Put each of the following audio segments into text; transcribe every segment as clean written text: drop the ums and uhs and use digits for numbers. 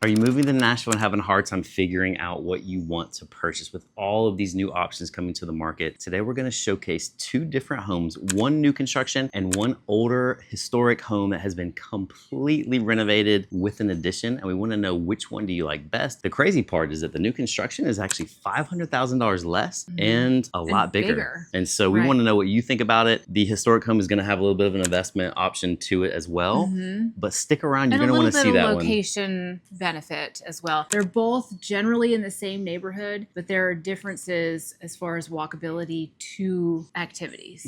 Are you moving to Nashville and having a hard time figuring out what you want to purchase with all of these new options coming to the market? Today, we're gonna showcase 2 different homes, one new construction and one older historic home that has been completely renovated with an addition. And we wanna know which one do you like best. The crazy part is that the new construction is actually $500,000 less and a lot bigger. And so we wanna know what you think about it. The historic home is gonna have a little bit of an investment option to it as well. But stick around, you're gonna wanna see that one. Location benefit as well. They're both generally in the same neighborhood, but there are differences as far as walkability to activities.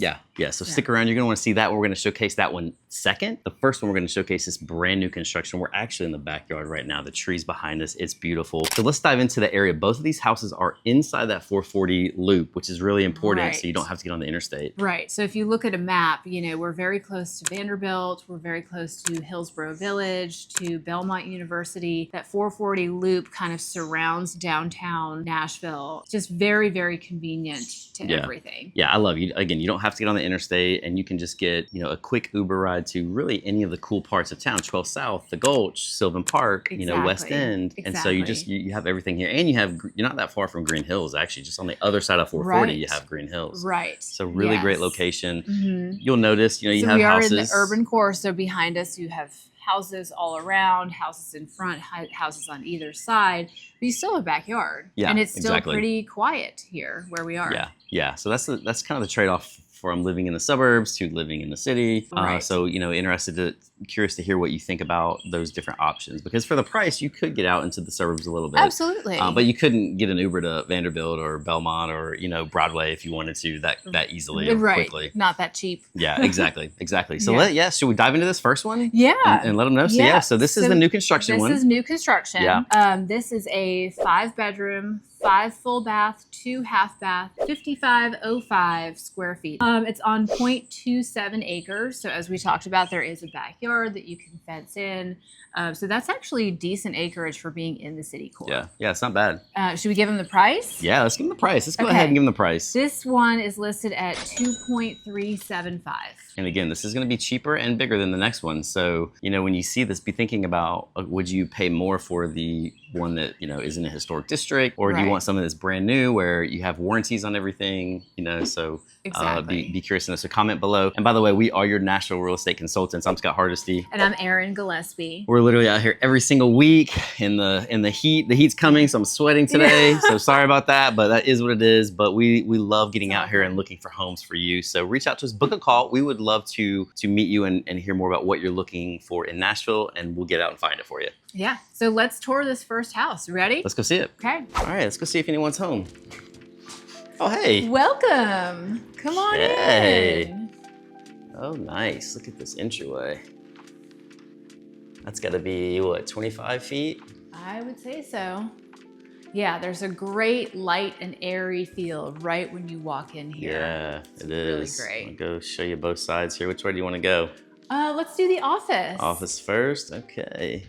So stick around, you're gonna wanna see that. We're gonna showcase that one second. The first one we're gonna showcase is brand new construction. We're actually in the backyard right now. The trees behind us, it's beautiful. So let's dive into the area. Both of these houses are inside that 440 loop, which is really important so you don't have to get on the interstate. Right, so if you look at a map, you know, we're very close to Vanderbilt, we're very close to Hillsborough Village, to Belmont University. That 440 loop kind of surrounds downtown Nashville. Just very, very convenient to everything. Yeah, I love you. Again, you don't have to get on the interstate and you can just get, you know, a quick Uber ride to really any of the cool parts of town. 12 South, the Gulch, Sylvan Park, you know, West End. And so you have everything here. And you're not that far from Green Hills, actually. Just on the other side of 440, you have Green Hills. So really great location. You'll notice, you know, you have houses. We are in the urban core, so behind us you have houses all around, houses in front, houses on either side, but you still have a backyard. And it's still pretty quiet here where we are. So that's kind of the trade-off from living in the suburbs to living in the city. So, you know, curious to hear what you think about those different options, because for the price, you could get out into the suburbs a little bit. Absolutely. But you couldn't get an Uber to Vanderbilt or Belmont or, you know, Broadway if you wanted to that easily or quickly. Not that cheap. Exactly. So should we dive into this first one? And let them know. So this is the new construction one. This is new construction. This is a 5-bedroom, 5 full bath, 2 half bath, 5,505 square feet. It's on 0.27 acres. So as we talked about, there is a backyard that you can fence in. So that's actually decent acreage for being in the city core. It's not bad. Should we give them the price? Yeah, let's give them the price. Let's go ahead and give them the price. This one is listed at $2.375. And again, this is going to be cheaper and bigger than the next one. So, you know, when you see this, be thinking about, would you pay more for the one that, you know, is in a historic district, or do you want something that's brand new where you have warranties on everything, you know? So be curious to know. So comment below. And by the way, we are your Nashville real estate consultants. I'm Scott Hardesty. And I'm Erin Gillespie. We're literally out here every single week in the heat. The heat's coming, so I'm sweating today. So sorry about that, but that is what it is. But we love getting out here and looking for homes for you. So reach out to us, book a call. We would love to meet you and hear more about what you're looking for in Nashville, and we'll get out and find it for you. Yeah, so let's tour this first house. Ready? Let's go see it. Okay. All right, let's go see if anyone's home. Oh, hey. Welcome. Come on in. Oh, nice. Look at this entryway. That's got to be, what, 25 feet? I would say so. Yeah, there's a great light and airy feel right when you walk in here. Yeah, it is. Really great. I'll go show you both sides here. Which way do you want to go? Let's do the office. Office first, okay.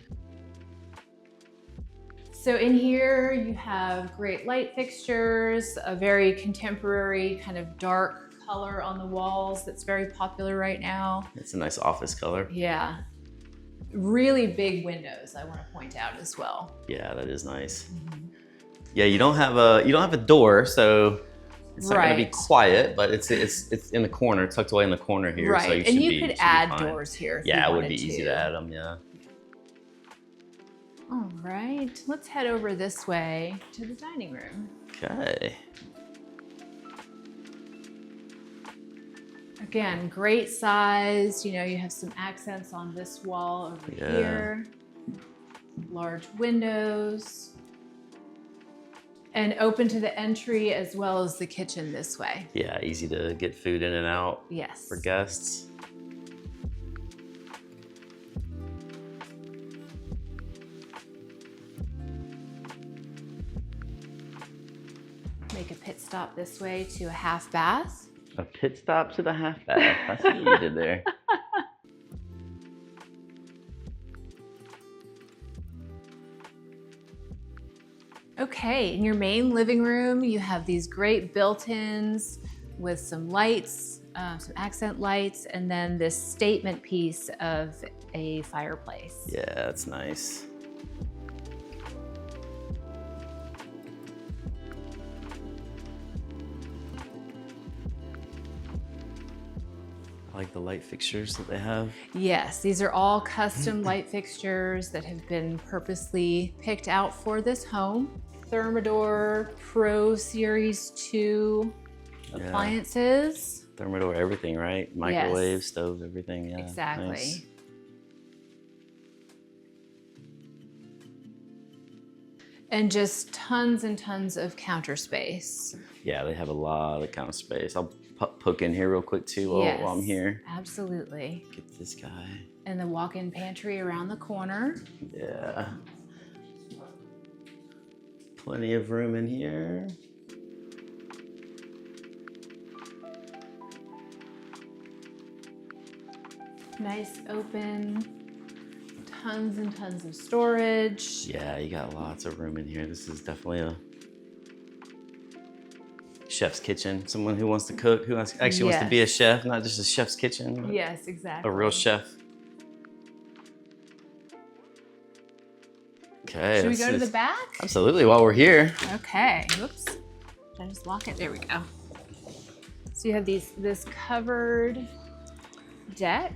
So in here you have great light fixtures, a very contemporary kind of dark color on the walls that's very popular right now. It's a nice office color. Yeah. Really big windows, I want to point out as well. Yeah, that is nice. Yeah, you don't have a door, so it's not gonna be quiet, but it's in the corner, tucked away in the corner here. So you could add doors here if you wanted it would be easy to add them, All right, let's head over this way to the dining room. Okay. Again, great size. You know, you have some accents on this wall over here. Large windows. And open to the entry as well as the kitchen this way. Yeah, easy to get food in and out. Yes. For guests. Make a pit stop this way to a half bath. A pit stop to the half bath. That's what you did there. Okay, in your main living room, you have these great built-ins with some lights, some accent lights, and then this statement piece of a fireplace. Yeah, that's nice. like the light fixtures that they have. Yes, these are all custom light fixtures that have been purposely picked out for this home. Thermador Pro Series 2 appliances. Thermador everything, right? Microwave, stove, everything. Yeah, exactly. Nice. And just tons and tons of counter space. Yeah, they have a lot of counter space. I'll poke in here real quick too while I'm here. Absolutely. Get this guy. And the walk-in pantry around the corner. Yeah. Plenty of room in here. Nice open, tons and tons of storage. Yeah, you got lots of room in here. This is definitely a chef's kitchen. Someone who wants to cook, who actually wants to be a chef, not just a chef's kitchen. Yes, exactly. A real chef. Okay. Should we go to the back? Absolutely, while we're here. Okay, whoops. Did I just lock it? There we go. So you have this covered deck.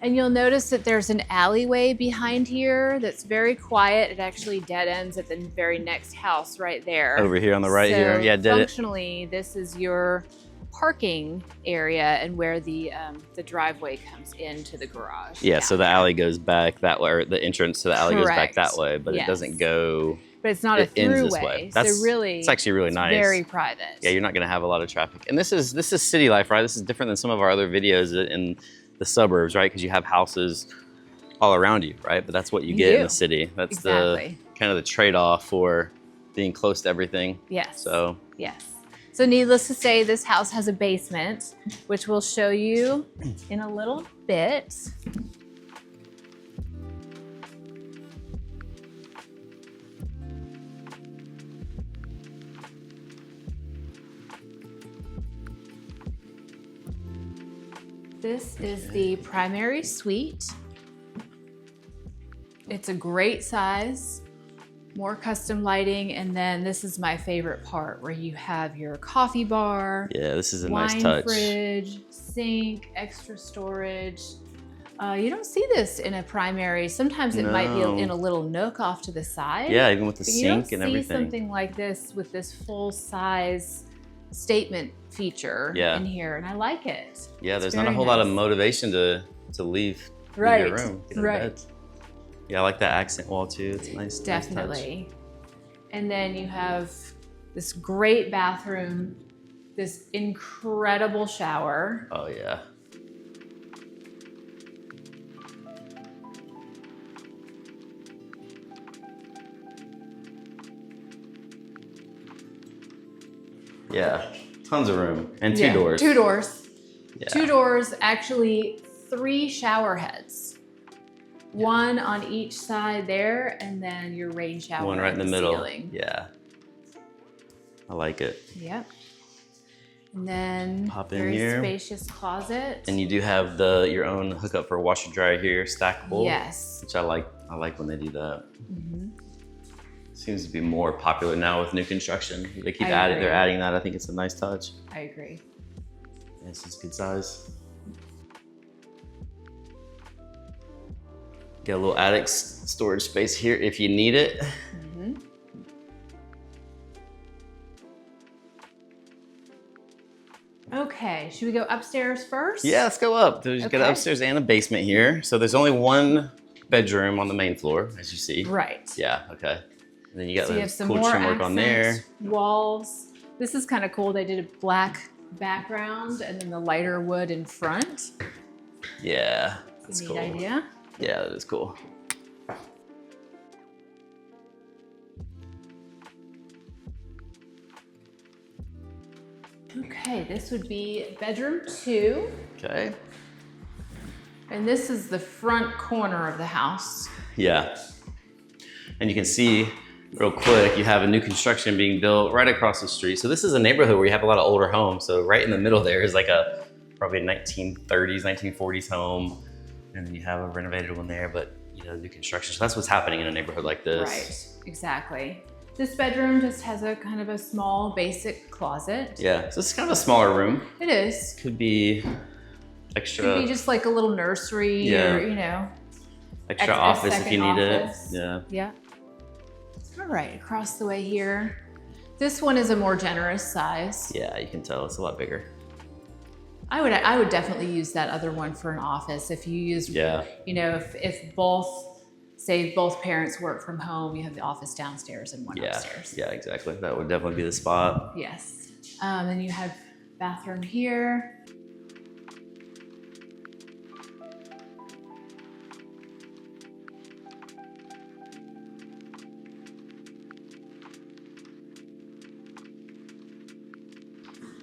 And you'll notice that there's an alleyway behind here that's very quiet. It actually dead ends at the very next house right there. Over here on the right here. Yeah, dead. Functionally, this is your parking area and where the driveway comes into the garage. Yeah, so the alley goes back that way, or the entrance to the alley goes back that way, but it doesn't go. But it's not a throughway. That's so really, it's actually really nice. Very private. Yeah, you're not going to have a lot of traffic. And this is city life, right? This is different than some of our other videos in the suburbs, right? Because you have houses all around you, right? But that's what you get in the city. That's the kind of the trade-off for being close to everything. Yes. So yes. So needless to say, this house has a basement, which we'll show you in a little bit. This is the primary suite. It's a great size, more custom lighting, and then this is my favorite part where you have your coffee bar. Yeah, this is a nice touch. Wine fridge, sink, extra storage. You don't see this in a primary. Sometimes it might be in a little nook off to the side. Yeah, even with the sink and everything. You don't see something like this with this full size statement feature in here, and I like it. Yeah, there's not a whole lot of motivation to leave your room. Get in bed. Yeah, I like that accent wall too. It's nice. Definitely. Nice touch. And then you have this great bathroom, this incredible shower. Oh yeah. Yeah, tons of room and two doors. 2 doors. Yeah. 2 doors, actually 3 shower heads. One on each side there, and then your rain shower. One right in the middle. Ceiling. Yeah, I like it. Yep. And then pop in very here. Spacious closet. And you do have your own hookup for a washer dryer here, stackable. Yes. Which I like. I like when they do that. Seems to be more popular now with new construction. They keep adding. They're adding that. I think it's a nice touch. I agree. This is good size. Get a little attic storage space here if you need it. Okay, should we go upstairs first? Yeah, let's go up. There's got an upstairs and a basement here. So there's only one bedroom on the main floor, as you see. Right. Yeah, okay. And then you got some cool more trim work on there. Walls. This is kind of cool. They did a black background and then the lighter wood in front. Yeah, that's a neat idea. Yeah, that is cool. Okay, this would be bedroom 2. Okay. And this is the front corner of the house. Yeah. And you can see real quick, you have a new construction being built right across the street. So this is a neighborhood where you have a lot of older homes. So right in the middle there is like probably a 1930s, 1940s home. And then you have a renovated one there, but new construction. So that's what's happening in a neighborhood like this. Right, exactly. This bedroom just has a kind of a small basic closet. Yeah, so it's kind of a smaller room. It is. Could be extra. Could be just like a little nursery Yeah. or, you know. Extra office if you need office. it. Yeah. Yeah. All right, across the way here. This one is a more generous size. Yeah, you can tell it's a lot bigger. I would definitely use that other one for an office if you use, Yeah. you know, if both, say both parents work from home, you have the office downstairs and one upstairs. Yeah, exactly. That would definitely be the spot. Yes. Then you have bathroom here.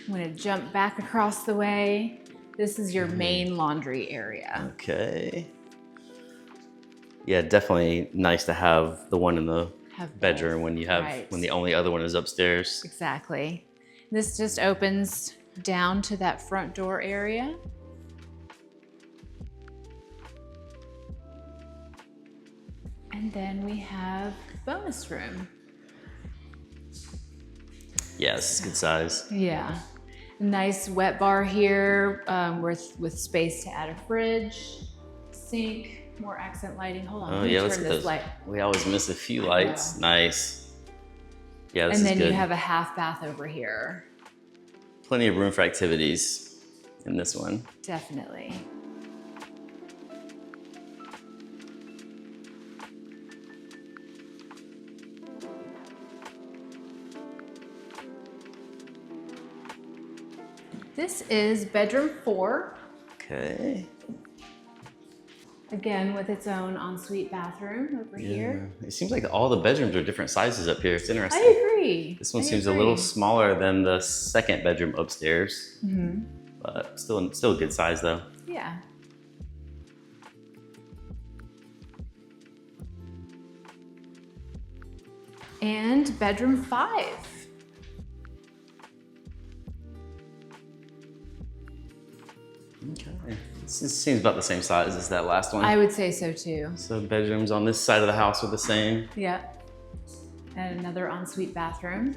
I'm gonna jump back across the way. This is your main laundry area. Okay. Yeah, definitely nice to have the one in the bedroom when you have when the only other one is upstairs. Exactly. This just opens down to that front door area. And then we have bonus room. Yeah, this is good size. Yeah. Nice wet bar here with space to add a fridge, sink, more accent lighting. Hold on, Oh let me yeah, turn let's get this those. light. We always miss a few lights. Nice. Yeah, this And is then good. you have a half bath over here. Plenty of room for activities in this one. Definitely. This is bedroom 4. Okay. Again, with its own ensuite bathroom over here. It seems like all the bedrooms are different sizes up here. It's interesting. I agree. This one seems a little smaller than the second bedroom upstairs, Mm-hmm. but still a good size though. Yeah. And bedroom 5. Okay. This seems about the same size as that last one. I would say so too. So bedrooms on this side of the house are the same. Yeah. And another ensuite bathroom.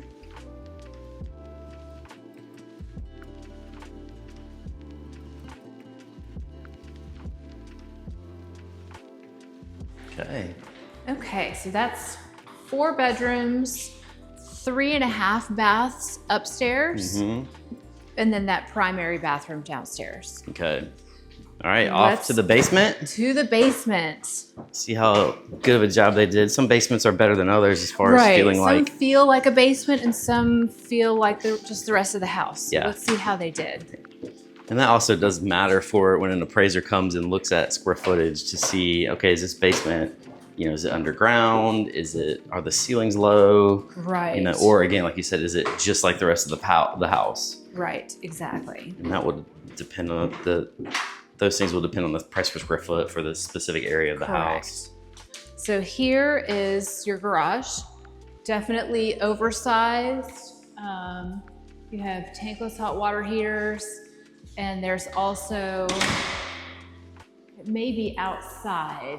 Okay. Okay, so that's 4 bedrooms, 3.5 baths upstairs, Mm-hmm. and then that primary bathroom downstairs. Okay. All right, off to the basement. To the basement. See how good of a job they did. Some basements are better than others as far as feeling some like. feel like a basement and some feel like they're just the rest of the house. So Yeah. let's see how they did. And that also does matter for when an appraiser comes and looks at square footage to see, okay, is this basement, you know, is it underground? Are the ceilings low? Right. You know, or again, like you said, is it just like the rest of the house? Right, exactly. And that would depend on those things will depend on the price per square foot for the specific area of the house. So here is your garage. Definitely oversized. You have tankless hot water heaters, and there's also, it may be outside,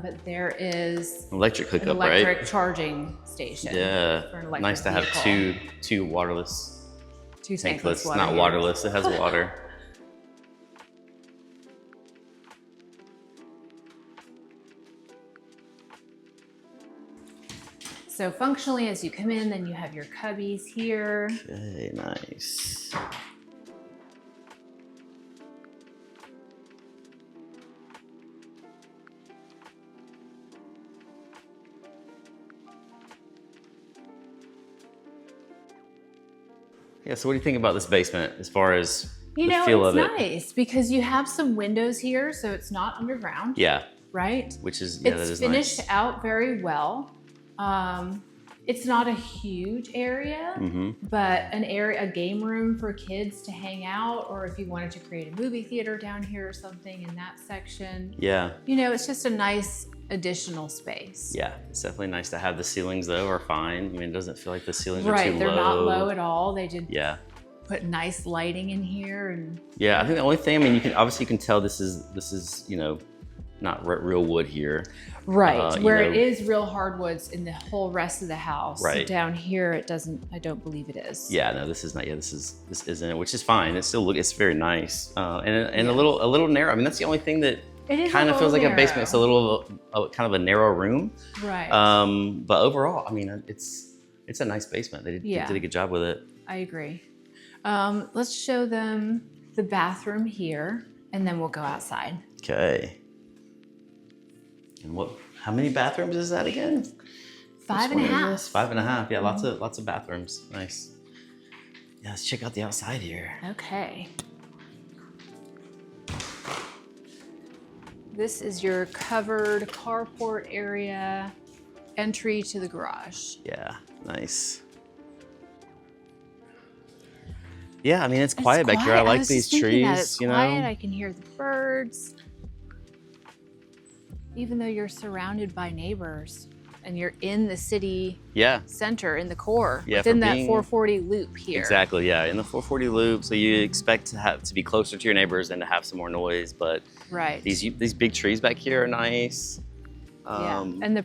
but there is Electric an hookup, electric right? charging station. Yeah. For an electric Nice to have vehicle. two waterless, Two tankless, water not heaters. waterless. It has water. So functionally, as you come in, then you have your cubbies here. Okay, nice. Yeah, so what do you think about this basement as far as You the know, feel it's of it? nice because you have some windows here, so it's not underground. Yeah, Right? which is, yeah, that It's is finished nice. out very well. It's not a huge area, Mm-hmm. but a game room for kids to hang out, or if you wanted to create a movie theater down here or something in that section. Yeah, You know, it's just a nice additional space. yeah, it's definitely nice to have. The ceilings though are fine. I mean, it doesn't feel like the ceilings are Right, too they're low. not low at all. They did Yeah, put nice lighting in here, and yeah. I think the only thing, I mean, you can tell this is you know, not real wood here. Right, where you know, it is real hardwoods in the whole rest of the house. Right. Down here, it doesn't. I don't believe it is. Yeah, no, this is not. Yeah, this isn't, which is fine. It's very nice, and Yeah. a little narrow. I mean, that's the only thing that It is kind of feels like narrow. a basement. It's a little kind of a narrow room. Right. But overall, I mean, it's a nice basement. They did a good job with it. I agree. Let's show them the bathroom here, and then we'll go outside. Okay. And how many bathrooms is that again? 5.5. 5.5. Yeah, lots of bathrooms. Nice. Yeah, let's check out the outside here. Okay. This is your covered carport area, entry to the garage. Yeah, nice. Yeah, I mean, it's quiet back here. I like these trees, it's quiet. I can hear the birds. Even though you're surrounded by neighbors and you're in the city center, in the core, within that 440 loop here. Exactly, yeah, in the 440 loop. So you expect to be closer to your neighbors and to have some more noise, but these big trees back here are nice. And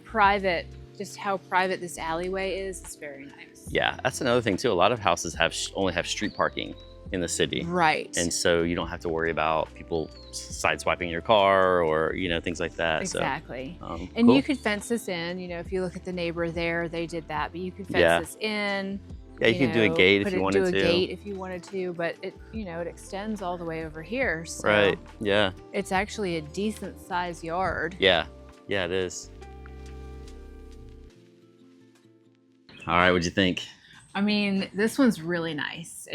just how private this alleyway is very nice. Yeah, that's another thing too. A lot of houses only have street parking in the city. Right. And so you don't have to worry about people sideswiping your car or, things like that. Exactly. So, and cool. You could fence this in, if you look at the neighbor there, they did that, but you could fence this in. Yeah, you could do a gate if you wanted to. Do a gate if you wanted to, but it extends all the way over here. So right, yeah. It's actually a decent sized yard. Yeah, it is. All right, what'd you think? I mean, this one's really nice.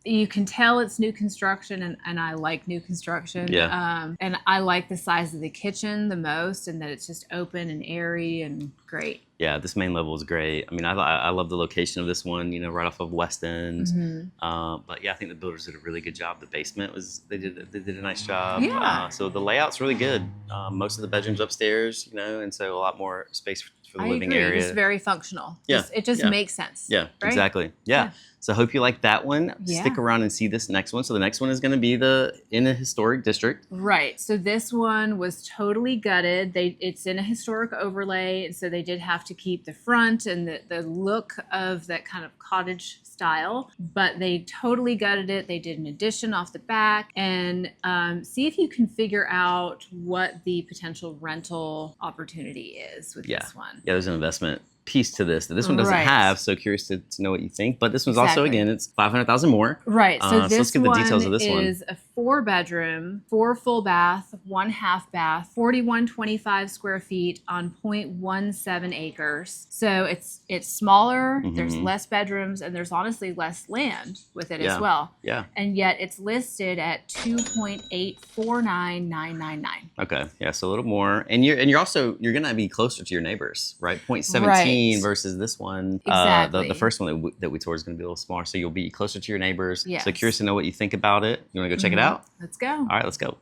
You can tell it's new construction, and I like new construction. Yeah. And I like the size of the kitchen the most, and that it's just open and airy and great. Yeah, this main level is great. I mean, I love the location of this one, right off of West End. Mm-hmm. But yeah, I think the builders did a really good job. The basement they did a nice job. Yeah. So the layout's really good. Most of the bedrooms upstairs, and so a lot more space for the living area. It's very functional. Yeah. It just makes sense. Yeah, right? Exactly. Yeah. So I hope you like that one. Yeah. Stick around and see this next one. So the next one is going to be in a historic district. Right. So this one was totally gutted. It's in a historic overlay, and so they did have to keep the front and the look of that kind of cottage style, but they totally gutted it. They did an addition off the back, and see if you can figure out what the potential rental opportunity is with this one. Yeah, there's an investment piece to this that this one doesn't have, so curious to know what you think. But this one's also, again, it's 500,000 more. Right. So this let's get the details of this one. Is a 4-bedroom, 4 full bath, 1 half bath, 4125 square feet on 0.17 acres. So it's smaller. Mm-hmm. There's less bedrooms, and there's honestly less land with it as well. Yeah. And yet it's listed at 2.849999. Okay. Yeah. So a little more, and you're gonna be closer to your neighbors, right? 0.17 versus this one. Exactly. The first one that we toured is gonna be a little smaller, so you'll be closer to your neighbors. Yes. So curious to know what you think about it. You wanna go check it out? Let's go. All right, let's go.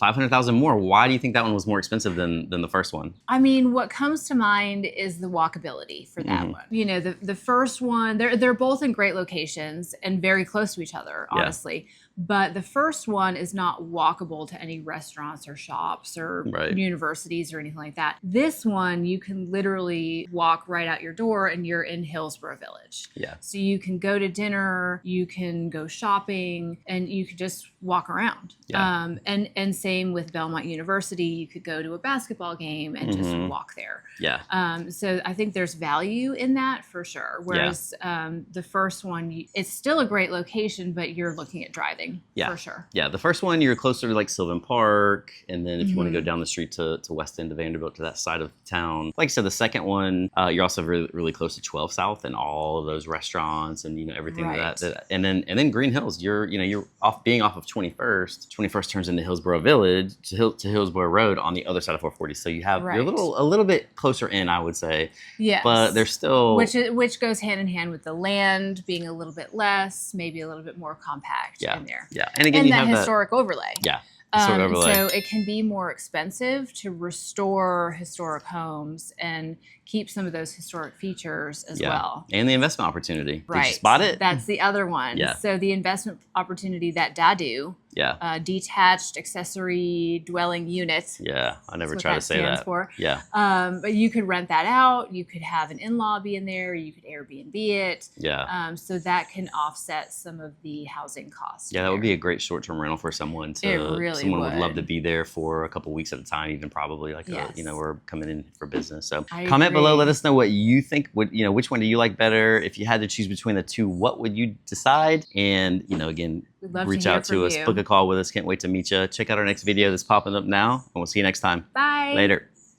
$500,000 more. Why do you think that one was more expensive than the first one? I mean, what comes to mind is the walkability for that one. You know, the first one, they're both in great locations and very close to each other, honestly. But the first one is not walkable to any restaurants or shops or universities or anything like that. This one, you can literally walk right out your door and you're in Hillsborough Village. Yeah. So you can go to dinner, you can go shopping, and you could just walk around. Yeah. And same with Belmont University, you could go to a basketball game and just walk there. Yeah. So I think there's value in that for sure. Whereas the first one, it's still a great location, but you're looking at driving for sure. Yeah. The first one, you're closer to like Sylvan Park. And then if you want to go down the street to West End of Vanderbilt, to that side of town. Like I said, the second one, you're also really, really close to 12 South and all of those restaurants and, you know, everything that. And then Green Hills, you're being off of 21st. 21st turns into Hillsborough Village to Hillsborough Road on the other side of 440. So you have you're a little bit closer in, I would say. Yes. But there's still which goes hand in hand with the land being a little bit less, maybe a little bit more compact in there. Yeah. And again, you that have historic overlay. Yeah. So it can be more expensive to restore historic homes and keep some of those historic features as well. And the investment opportunity. Right. Did you spot it? That's the other one. Yeah. So the investment opportunity, that DADU, detached accessory dwelling unit. Yeah, I never try to say that. For. Yeah. But you could rent that out. You could have an in-law be in there. You could Airbnb it. Yeah. So that can offset some of the housing costs. Yeah, that would be a great short-term rental for someone. Someone would love to be there for a couple weeks at a time, even probably like we're coming in for business. So comment below. Let us know what you think. Which one do you like better? If you had to choose between the two, what would you decide? And again, reach out to us, book a call with us. Can't wait to meet you. Check out our next video that's popping up now, and we'll see you next time. Bye. Later.